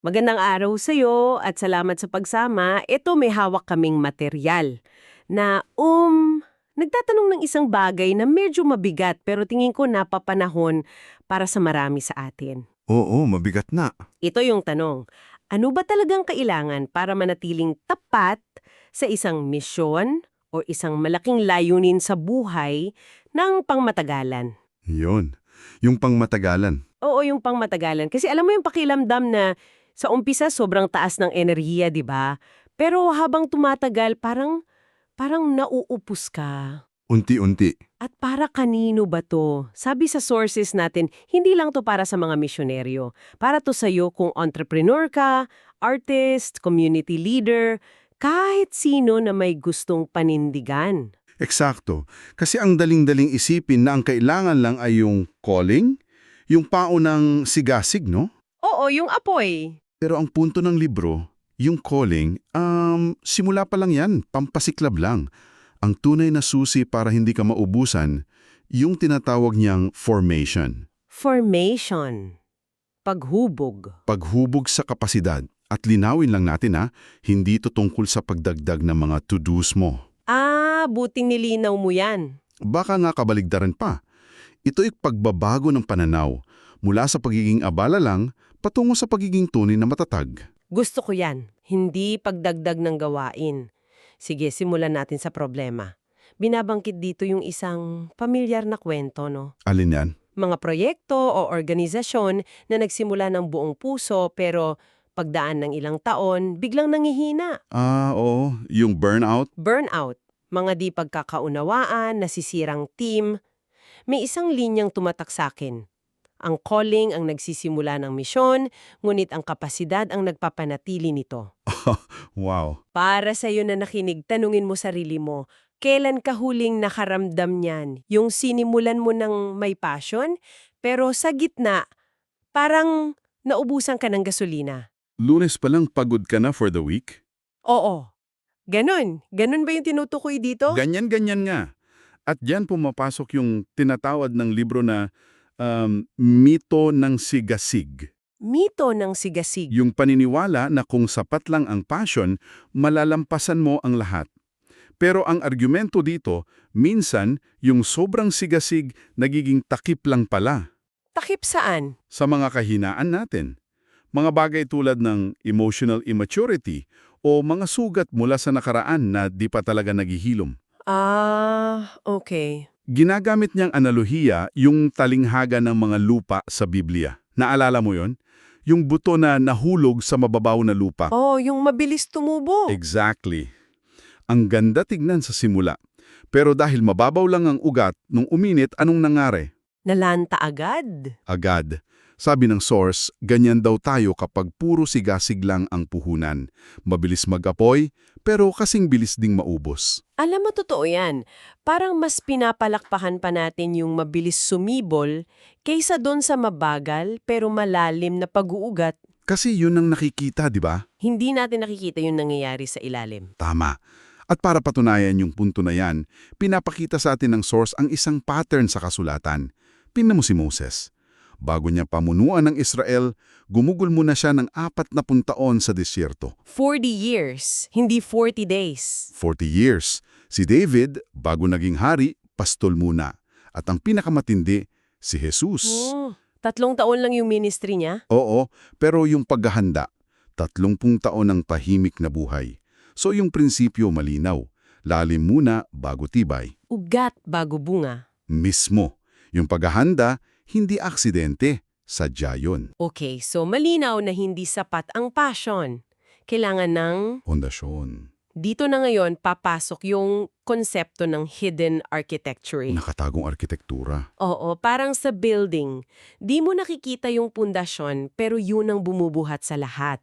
Magandang araw sa iyo at salamat sa pagsama. Ito may hawak kaming material na nagtatanong ng isang bagay na medyo mabigat pero tingin ko napapanahon para sa marami sa atin. Oo, mabigat na. Ito yung tanong, ano ba talagang kailangan para manatiling tapat sa isang misyon o isang malaking layunin sa buhay ng pangmatagalan? Yun. Yung pangmatagalan. Oo, yung pangmatagalan. Kasi alam mo yung pakiramdam na sa umpisa sobrang taas ng enerhiya, 'di ba? Pero habang tumatagal, parang nauupos ka. Unti-unti. At para kanino ba 'to? Sabi sa sources natin, hindi lang 'to para sa mga misyonaryo. Para 'to sa'yo kung entrepreneur ka, artist, community leader, kahit sino na may gustong panindigan. Eksakto. Kasi ang daling-daling isipin na ang kailangan lang ay yung calling, yung paunang sigasig, no? Oo, yung apoy. Pero ang punto ng libro, yung calling, simula pa lang yan, pampasiklab lang. Ang tunay na susi para hindi ka maubusan, yung tinatawag niyang formation. Formation. Paghubog. Paghubog sa kapasidad. At linawin lang natin hindi ito tungkol sa pagdagdag ng mga to-dos mo. Buting nilinaw mo yan. Baka nga kabaligtaran pa. Ito'y pagbabago ng pananaw mula sa pagiging abala lang patungo sa pagiging tunay na matatag. Gusto ko yan. Hindi pagdagdag ng gawain. Sige, simulan natin sa problema. Binabangkit dito yung isang pamilyar na kwento, no? Alin yan? Mga proyekto o organisasyon na nagsimula ng buong puso pero pagdaan ng ilang taon, biglang nangihina. Oo, yung burnout. Burnout, mga di pagkakaunawaan, nasisirang team. May isang linyang tumatak sa akin. Ang calling ang nagsisimula ng misyon, ngunit ang kapasidad ang nagpapanatili nito. Wow. Para sa iyo na nakinig, tanungin mo sarili mo, kailan ka huling nakaramdam niyan? Yung sinimulan mo ng may passion, pero sa gitna, parang naubusan ka ng gasolina. Lunes pa lang pagod ka na for the week? Oo. Ganon. Ganon ba yung tinutukoy dito? Ganyan-ganyan nga. At diyan pumapasok yung tinatawad ng libro na mito ng sigasig. Mito ng sigasig. Yung paniniwala na kung sapat lang ang passion, malalampasan mo ang lahat. Pero ang argumento dito, minsan yung sobrang sigasig nagiging takip lang pala Takip saan? sa mga kahinaan natin. Mga bagay tulad ng emotional immaturity o mga sugat mula sa nakaraan na di pa talaga naghihilom. Okay. Ginagamit niyang analohiya yung talinghaga ng mga lupa sa Biblia. Naalala mo yon? Yung buto na nahulog sa mababaw na lupa. Oh, yung mabilis tumubo. Exactly. Ang ganda tignan sa simula. Pero dahil mababaw lang ang ugat, nung uminit, anong nangyari? Nalanta agad. Agad. Sabi ng source, ganyan daw tayo kapag puro sigasig lang ang puhunan. Mabilis mag-apoy, pero kasing bilis ding maubos. Alam mo, totoo yan. Parang mas pinapalakpakan pa natin yung mabilis sumibol kaysa doon sa mabagal pero malalim na pag-uugat. Kasi yun ang nakikita, di ba? Hindi natin nakikita yung nangyayari sa ilalim. Tama. At para patunayan yung punto na yan, pinapakita sa atin ng source ang isang pattern sa kasulatan. Tingnan mo si Moses. Bago niya pamunuan ng Israel, gumugol muna siya ng 40 taon sa disyerto. 40 years, hindi 40 days. 40 years. Si David, bago naging hari, pastol muna. At ang pinakamatindi, si Jesus. 3 taon lang yung ministry niya? Oo, pero yung paghahanda, 30 taon ng tahimik na buhay. So yung prinsipyo malinaw. Lalim muna bago tibay. Ugat bago bunga. Mismo. Yung paghahanda, hindi aksidente, sadya yun. Okay, so malinaw na hindi sapat ang passion. Kailangan ng... Pondasyon. Dito na ngayon papasok yung konsepto ng hidden architecture. Nakatagong arkitektura. Oo, parang sa building. Di mo nakikita yung pundasyon pero yun ang bumubuhat sa lahat.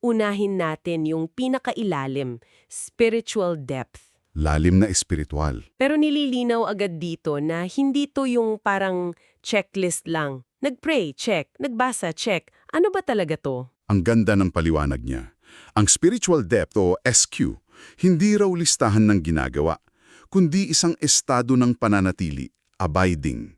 Unahin natin yung pinakailalim, spiritual depth. Lalim na espiritual. Pero nililinaw agad dito na hindi to yung parang checklist lang. Nagpray, check. Nagbasa, check. Ano ba talaga to? Ang ganda ng paliwanag niya. Ang spiritual depth o SQ, hindi raw listahan ng ginagawa, kundi isang estado ng pananatili, abiding.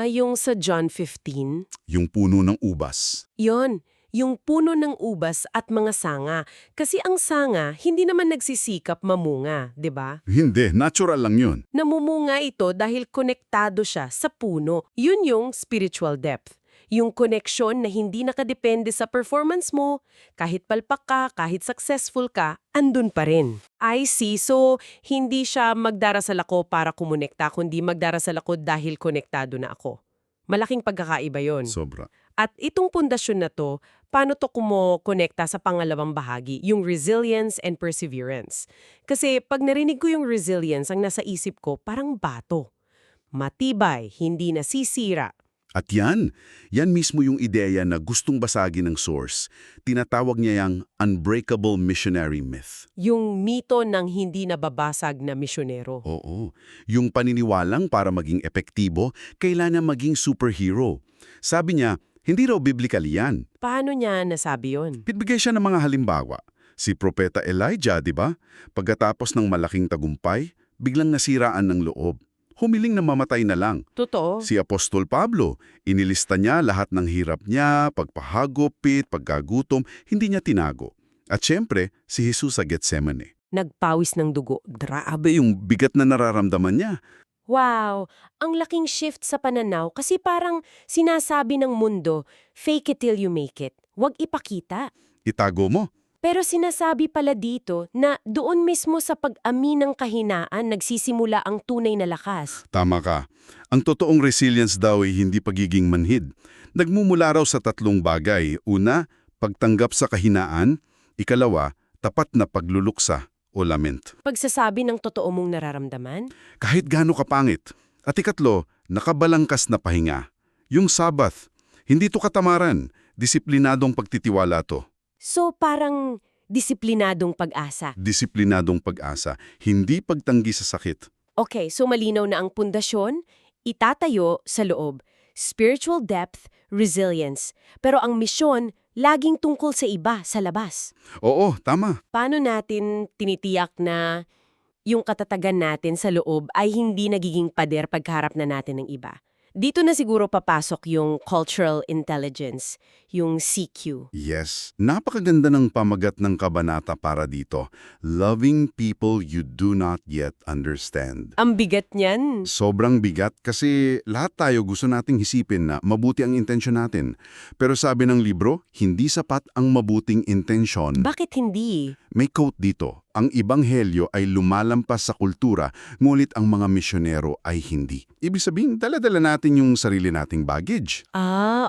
Yung sa John 15? Yung puno ng ubas. Yon, yung puno ng ubas at mga sanga. Kasi ang sanga, hindi naman nagsisikap mamunga, di ba? Hindi, natural lang yun. Namumunga ito dahil konektado siya sa puno. Yun yung spiritual depth. Yung koneksyon na hindi nakadepende sa performance mo, kahit palpak ka, kahit successful ka, andun pa rin. I see. So, hindi siya magdarasal ako para kumonekta, kundi magdarasal ako dahil konektado na ako. Malaking pagkakaiba yon. Sobra. At itong pundasyon na to, paano to kumokonekta sa pangalawang bahagi, yung resilience and perseverance? Kasi pag narinig ko yung resilience, ang nasa isip ko, parang bato. Matibay, hindi nasisira. At yan mismo yung ideya na gustong basagin ng source. Tinatawag niya yung unbreakable missionary myth. Yung mito ng hindi nababasag na misyonero. Oo, yung paniniwalang para maging epektibo, kailangan maging superhero. Sabi niya, hindi raw biblical yan. Paano niya nasabi yon? Bibigay siya ng mga halimbawa. Si Propeta Elijah, di ba? Pagkatapos ng malaking tagumpay, biglang nasiraan ng loob. Humiling na mamatay na lang. Totoo. Si Apostol Pablo, inilista niya lahat ng hirap niya, pagpahagupit, pagkagutom, hindi niya tinago. At syempre, si Jesus sa Getsemane. Nagpawis ng dugo. Grabe yung bigat na nararamdaman niya. Wow! Ang laking shift sa pananaw kasi parang sinasabi ng mundo, fake it till you make it. Huwag ipakita. Itago mo. Pero sinasabi pala dito na doon mismo sa pag-amin ng kahinaan nagsisimula ang tunay na lakas. Tama ka. Ang totoong resilience daw ay hindi pagiging manhid. Nagmumula raw sa tatlong bagay. Una, pagtanggap sa kahinaan. Ikalawa, tapat na pagluluksa o lament. Pagsasabi ng totoo mong nararamdaman? Kahit gaano kapangit. At ikatlo, nakabalangkas na pahinga. Yung Sabbath, hindi to katamaran. Disiplinadong pagtitiwala to. So parang disiplinadong pag-asa. Disiplinadong pag-asa, hindi pagtanggi sa sakit. Okay, so malinaw na ang pundasyon, itatayo sa loob. Spiritual depth, resilience. Pero ang misyon, laging tungkol sa iba, sa labas. Oo, tama. Paano natin tinitiyak na yung katatagan natin sa loob ay hindi nagiging pader pagharap na natin ng iba? Dito na siguro papasok yung cultural intelligence, yung CQ. Yes, napakaganda ng pamagat ng kabanata para dito. Loving people you do not yet understand. Ang bigat niyan. Sobrang bigat kasi lahat tayo gusto nating isipin na mabuti ang intensyon natin. Pero sabi ng libro, hindi sapat ang mabuting intensyon. Bakit hindi? May quote dito, ang ibanghelyo ay lumalampas sa kultura, ngulit ang mga misyonero ay hindi. Ibig sabihin, dala-dala natin yung sarili nating baggage.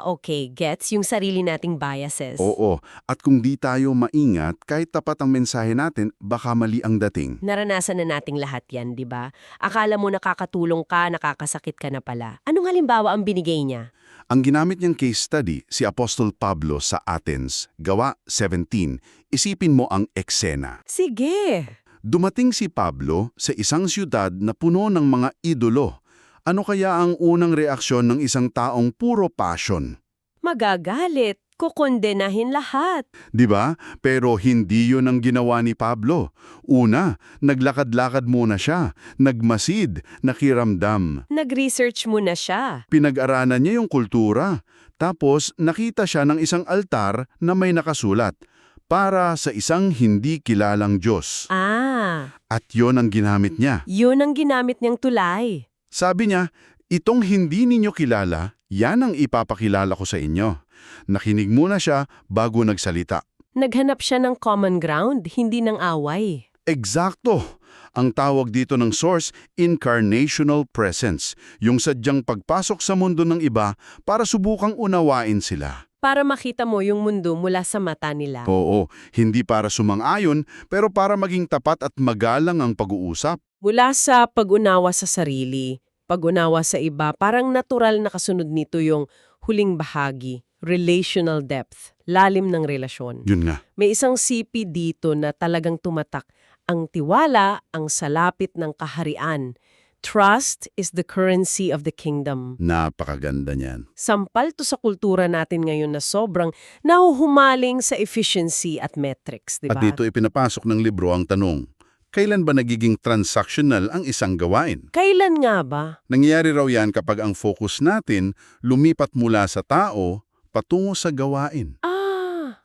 Okay. Gets yung sarili nating biases. Oo, at kung di tayo maingat, kahit tapat ang mensahe natin, baka mali ang dating. Naranasan na nating lahat yan, di ba? Akala mo nakakatulong ka, nakakasakit ka na pala. Anong halimbawa ang binigay niya? Ang ginamit niyang case study, si Apostol Pablo sa Athens, Gawa 17. Isipin mo ang eksena. Sige! Dumating si Pablo sa isang siyudad na puno ng mga idolo. Ano kaya ang unang reaksyon ng isang taong puro passion? Magagalit. Kukondenahin lahat. Di ba? Pero hindi yun ang ginawa ni Pablo. Una, naglakad-lakad muna siya, nagmasid, nakiramdam. Nag-research muna siya. Pinag-aralan niya yung kultura. Tapos nakita siya ng isang altar na may nakasulat, para sa isang hindi kilalang Diyos. At yon ang ginamit niya. Yun ang ginamit niyang tulay. Sabi niya, itong hindi ninyo kilala, yan ang ipapakilala ko sa inyo. Nakinig muna siya bago nagsalita. Naghanap siya ng common ground, hindi ng away. Eksakto! Ang tawag dito ng source, incarnational presence, yung sadyang pagpasok sa mundo ng iba para subukang unawain sila. Para makita mo yung mundo mula sa mata nila. Oo, hindi para sumang-ayon, pero para maging tapat at magalang ang pag-uusap. Mula sa pag-unawa sa sarili, pag-unawa sa iba, parang natural na kasunod nito yung huling bahagi, relational depth, lalim ng relasyon. Yun nga. May isang CP dito na talagang tumatak, ang tiwala ang salapit ng kaharian. Trust is the currency of the kingdom. Napakaganda niyan. Sampal to sa kultura natin ngayon na sobrang nahuhumaling sa efficiency at metrics, di ba? At dito ipinapasok ng libro ang tanong, kailan ba nagiging transactional ang isang gawain? Kailan nga ba? Nangyayari raw yan kapag ang focus natin lumipat mula sa tao patungo sa gawain.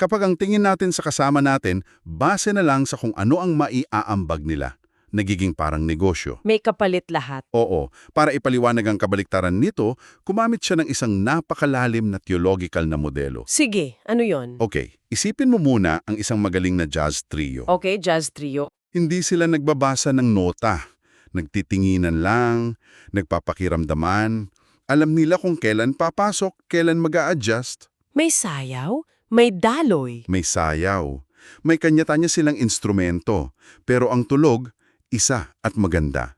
Kapag ang tingin natin sa kasama natin, base na lang sa kung ano ang maiaambag nila, nagiging parang negosyo. May kapalit lahat. Oo, para ipaliwanag ang kabaliktaran nito, kumamit siya ng isang napakalalim na theological na modelo. Sige, ano yon? Okay, isipin mo muna ang isang magaling na jazz trio. Okay, jazz trio. Hindi sila nagbabasa ng nota. Nagtitinginan lang, nagpapakiramdaman. Alam nila kung kailan papasok, kailan mag-a-adjust. May sayaw, may daloy. May sayaw. May kanya-tanya silang instrumento. Pero ang tulog, isa at maganda.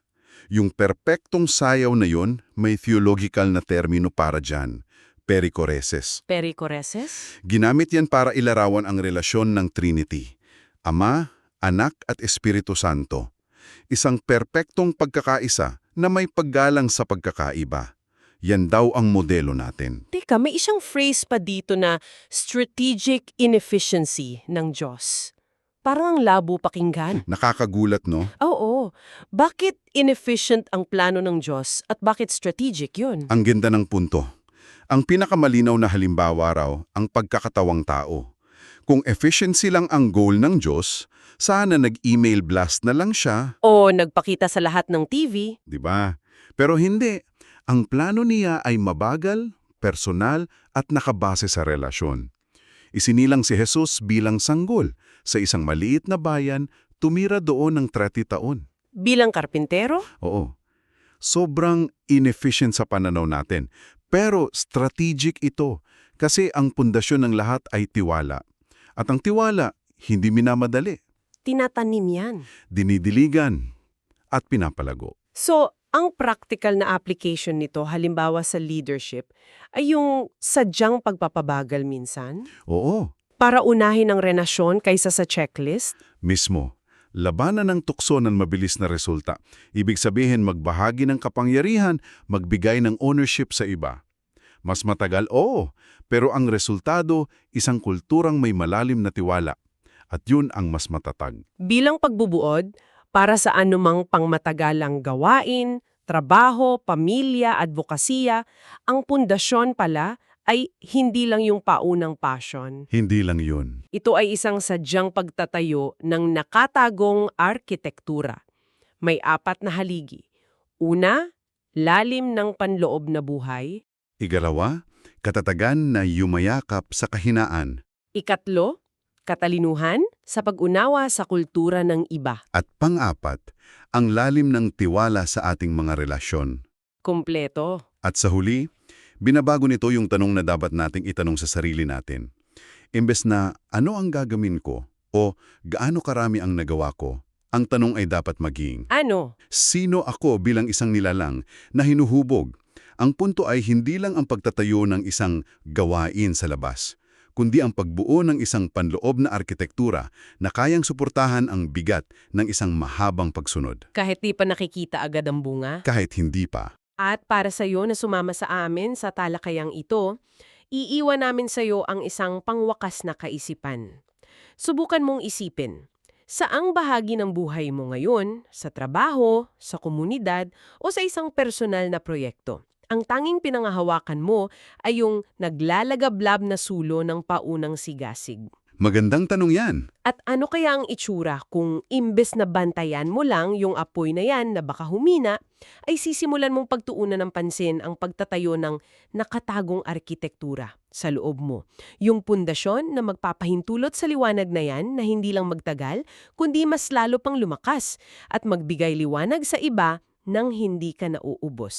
Yung perpektong sayaw na yun, may theological na termino para dyan. Perichoresis. Perichoresis? Ginamit yan para ilarawan ang relasyon ng Trinity. Ama, Anak at Espiritu Santo. Isang perpektong pagkakaisa na may paggalang sa pagkakaiba. Yan daw ang modelo natin. Teka, may isang phrase pa dito na strategic inefficiency ng Diyos. Parang ang labo pakinggan. Nakakagulat, no? Oo. Bakit inefficient ang plano ng Diyos at bakit strategic yun? Ang ganda ng punto. Ang pinakamalinaw na halimbawa raw, ang pagkakatawang tao. Kung efficiency lang ang goal ng Diyos, sana nag-email blast na lang siya, O nagpakita sa lahat ng TV? di ba? Pero hindi. Ang plano niya ay mabagal, personal at nakabase sa relasyon. Isinilang si Jesus bilang sanggol sa isang maliit na bayan, tumira doon ng 30 taon. Bilang karpintero? Oo. Sobrang inefficient sa pananaw natin. Pero strategic ito kasi ang pundasyon ng lahat ay tiwala. At ang tiwala, hindi minamadali. Tinatanim yan. Dinidiligan at pinapalago. So, ang practical na application nito, halimbawa sa leadership, ay yung sadyang pagpapabagal minsan? Oo, Para unahin ang renasyon kaysa sa checklist? mismo. Labanan ng tukso ng mabilis na resulta. Ibig sabihin magbahagi ng kapangyarihan, magbigay ng ownership sa iba. Mas matagal, oo, pero ang resultado, isang kulturang may malalim na tiwala. At yun ang mas matatag. Bilang pagbubuod, para sa anumang pangmatagalang gawain, trabaho, pamilya, advokasya, ang pundasyon pala ay hindi lang yung paunang passion. Hindi lang yun. Ito ay isang sadyang pagtatayo ng nakatagong arkitektura. May 4 na haligi. Una, lalim ng panloob na buhay. Ikalawa, katatagan na yumayakap sa kahinaan. Ikatlo, katalinuhan sa pag-unawa sa kultura ng iba. At pang-apat, ang lalim ng tiwala sa ating mga relasyon. Kompleto. At sa huli, binabago nito yung tanong na dapat nating itanong sa sarili natin. Imbes na, ano ang gagawin ko? O, gaano karami ang nagawa ko? Ang tanong ay dapat maging, Ano? sino ako bilang isang nilalang na hinuhubog? Ang punto ay hindi lang ang pagtatayo ng isang gawain sa labas, kundi ang pagbuo ng isang panloob na arkitektura na kayang suportahan ang bigat ng isang mahabang pagsunod. Kahit di pa nakikita agad ang bunga. Kahit hindi pa. At para sa iyo na sumama sa amin sa talakayang ito, iiwan namin sa iyo ang isang pangwakas na kaisipan. Subukan mong isipin, saang bahagi ng buhay mo ngayon, sa trabaho, sa komunidad, o sa isang personal na proyekto? Ang tanging pinangahawakan mo ay yung naglalagablab na sulo ng paunang sigasig. Magandang tanong yan. At ano kaya ang itsura kung imbes na bantayan mo lang yung apoy na yan na baka humina, ay sisimulan mong pagtuunan ng pansin ang pagtatayo ng nakatagong arkitektura sa loob mo. Yung pundasyon na magpapahintulot sa liwanag na yan na hindi lang magtagal, kundi mas lalo pang lumakas at magbigay liwanag sa iba nang hindi ka nauubos.